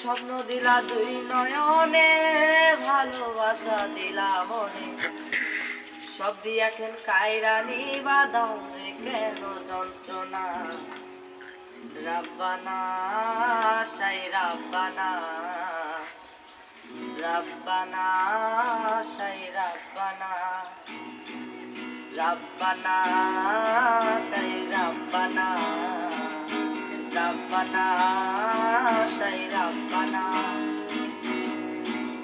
স্বপ্ন দিলা দুই নয়নে, ভালোবাসা দিলা মনে, সব দিয়া খেল কায়রানি বাদাও রে কেন যন্ত্রণা। রাব্বানা সাই রাব্বানা, রাব্বানা সাই রাব্বানা, রাব্বানা সাই রাব্বানা, রাব্বানা সাই রাব্বানা।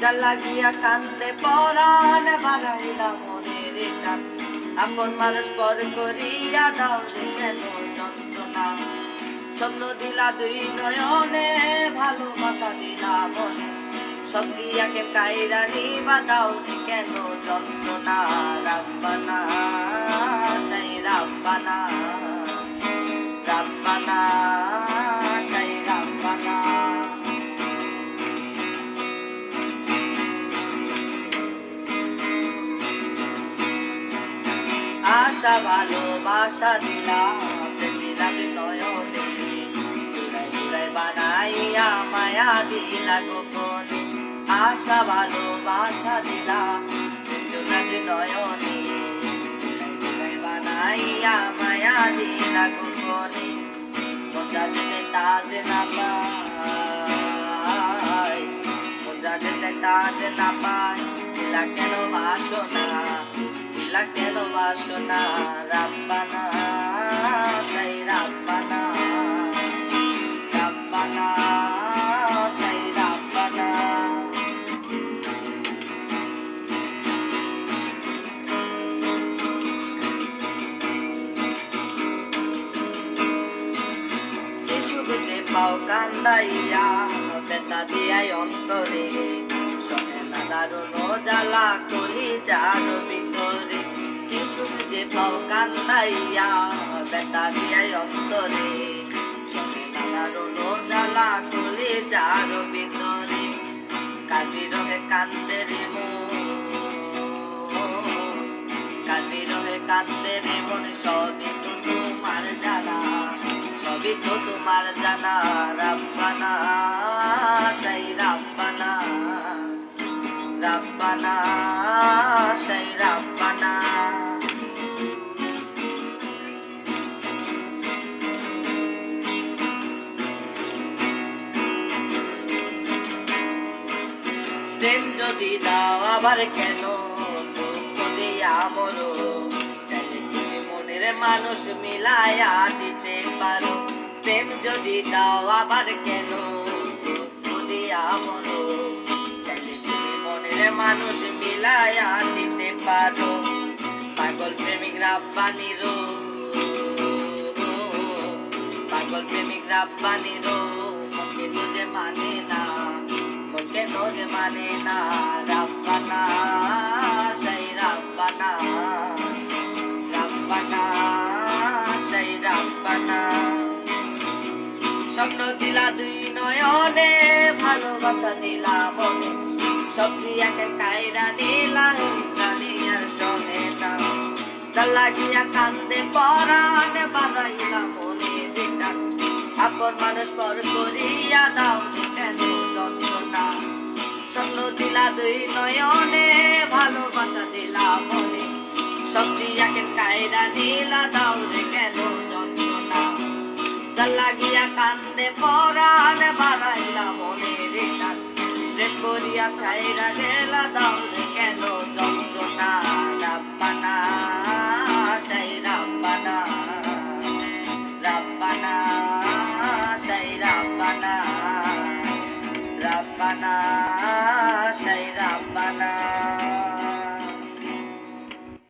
যার লাগিয়া কান্দে পরাণ বাড়াইলা মনের টান, আপন মানুষ পর করিয়া দাও রে কেন যন্ত্রণা। স্বপ্ন দিলা দুই নয়নে, ভালোবাসা দিলা মনে, সব দিয়াকে কায়রানি বাদাও রে কেন যন্ত্রণা। রাব্বানা সাই রাব্বানা, রাব্বানা সাই রাব্বানা। আশা ভালোবাসা দিলা দিলা নয়নে, জুড়াই জুড়াই বানাইয়া মায়া দিলা গোপনে। আশা ভালোবাসা দিলা জুড়াই নয়নে, জুড়াই জুড়াই বানাইয়া মায়া দিলা গোপনে। মজা যেতে তাজ না পায়, মজা যেতে তাজ না পায়, দিলা কেন বাসনা, দিলা কেন বাসনা। রাব্বানা সাই রাব্বানা, রাব্বানা সাই রাব্বানা। যে পাও কান্দাইয়া বেতা দিয়াই অন্তরে, শোনে না দারুণ জ্বালা কলি যার ভিতরে। কি সুখ যে পাও কান্দাইয়া বেতা দিয়াই অন্তরে, শোনে না দারুণ জ্বালা কলি যার ভিতরে। কাঁদি রহে কান্দে রে মন, কাঁদি রহে কান্দে রে মন, সবই তো তোমার জানা, সবই তো তোমার জানা। রাব্বানা সাই রাব্বানা, রাব্বানা সাই রাব্বানা। প্রেম যদি দাও আবার কেন দুঃখ দিয়া মরো, চাইলে তুমি মনের মানুষ মিলাইয়া দিতে পারো। প্রেম যদি দাও আবার কেন দুঃখ দিয়া মরো, চাইলে তুমি মনের মানুষ মিলাইয়া দিতে পারো। পাগল প্রেমিক রাব্বানিরো, পাগল প্রেমিক রাব্বানিরো, মনকে যে মানে না, মনকে যে মানে না। রাব্বানা সাই রাব্বানা, রাব্বানা সাই রাব্বানা। স্বপ্ন দিলা দুই নয়নে, ভালোবাসা দিলা মনে, সব দিয়াকে কায়রানি লাগানি আর সহে না। যার লাগিয়া কান্দে পরাণ বাড়াইলা মনের টান, আপন মানুষ পর করিয়া দাও কেন যন্ত্রণা। স্বপ্ন দিলা দুই নয়নে, ভালোবাসা দিলা মনে, সব দিয়াকে কায়রানি দাও রে কেন যন্ত্রণা। যার লাগিয়া কান্দে পরাণ বাড়াইলা মনের টান, প্রেম করিয়া ছাইরা গেলা দাও রে কেন যন্ত্রণা। রাব্বানা সাই রাব্বানা, রাব্বানা সাই রাব্বানা, রাব্বানা সাই রাব্বানা।